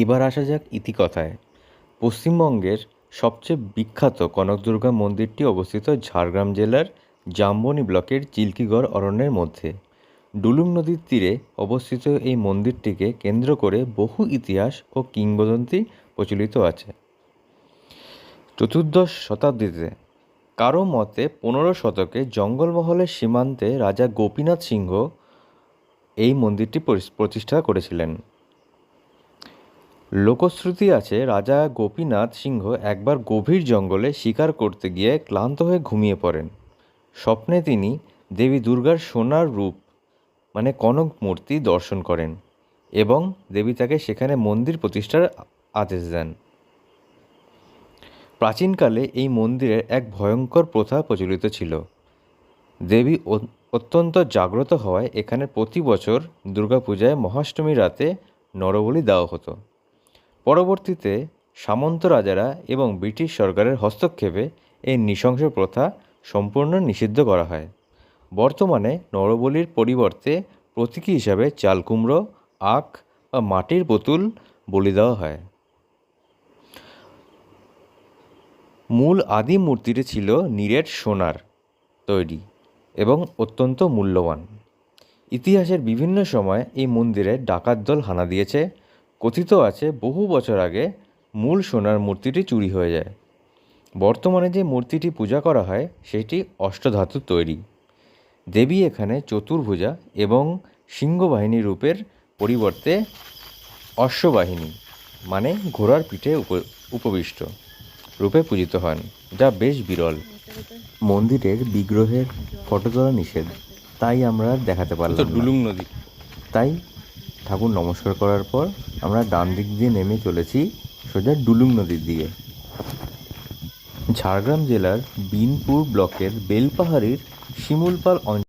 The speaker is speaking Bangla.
এবার আসা যাক ইতিকথায়। পশ্চিমবঙ্গের সবচেয়ে বিখ্যাত কনকদুর্গা মন্দিরটি অবস্থিত ঝাড়গ্রাম জেলার জামবনি ব্লকের চিল্কিগড় অরণ্যের মধ্যে। ডুলুং নদীর তীরে অবস্থিত এই মন্দিরটিকে কেন্দ্র করে বহু ইতিহাস ও কিংবদন্তি প্রচলিত আছে। চতুর্দশ শতাব্দীতে কারো মতে 15 শতকে জঙ্গলমহলের সীমান্তে রাজা গোপীনাথ সিংহ এই মন্দিরটি প্রতিষ্ঠা করেছিলেন। লোকশ্রুতি আছে রাজা গোপীনাথ সিংহ একবার গভীর জঙ্গলে শিকার করতে গিয়ে ক্লান্ত হয়ে ঘুমিয়ে পড়েন। স্বপ্নে তিনি দেবী দুর্গার সোনার রূপ মানে কনক মূর্তি দর্শন করেন এবং দেবী তাকে সেখানে মন্দির প্রতিষ্ঠার আদেশ দেন। প্রাচীনকালে এই মন্দিরের এক ভয়ঙ্কর প্রথা প্রচলিত ছিল। দেবী অত্যন্ত জাগ্রত হওয়ায় এখানে প্রতি বছর দুর্গাপূজায় মহাষ্টমী রাতে নরবলি দেওয়া হতো। পরবর্তীতে সামন্ত রাজারা এবং ব্রিটিশ সরকারের হস্তক্ষেপে এই নৃশংস প্রথা সম্পূর্ণ নিষিদ্ধ করা হয়। বর্তমানে নরবলির পরিবর্তে প্রতীকী হিসাবে চালকুমড়ো, আখ বা মাটির পুতুল বলি দেওয়া হয়। মূল আদি মূর্তিটি ছিল নিরেট সোনার তৈরি এবং অত্যন্ত মূল্যবান। ইতিহাসের বিভিন্ন সময় এই মন্দিরে ডাকাত দল হানা দিয়েছে। কথিত আছে বহু বছর আগে মূল সোনার মূর্তিটি চুরি হয়ে যায়। বর্তমানে যে মূর্তিটি পূজা করা হয় সেটি অষ্টধাতুর তৈরি। দেবী এখানে চতুর্ভুজা এবং সিংহবাহিনী রূপের পরিবর্তে অশ্ববাহিনী মানে ঘোড়ার পিঠে উপবিষ্ট রূপে পূজিত হন, যা বেশ বিরল। মন্দিরের বিগ্রহের ফটো তোলা নিষেধ, তাই আমরা দেখাতে পারলাম না। ডুলুং নদী। তাই ঠাকুর নমস্কার করার পর আমরা ডান দিক দিয়ে নেমে চলেছি সোজা ডুলুং নদীর দিকে। ঝাড়গ্রাম জেলার বিনপুর ব্লকের বেলপাহাড়ির শিমুলপাল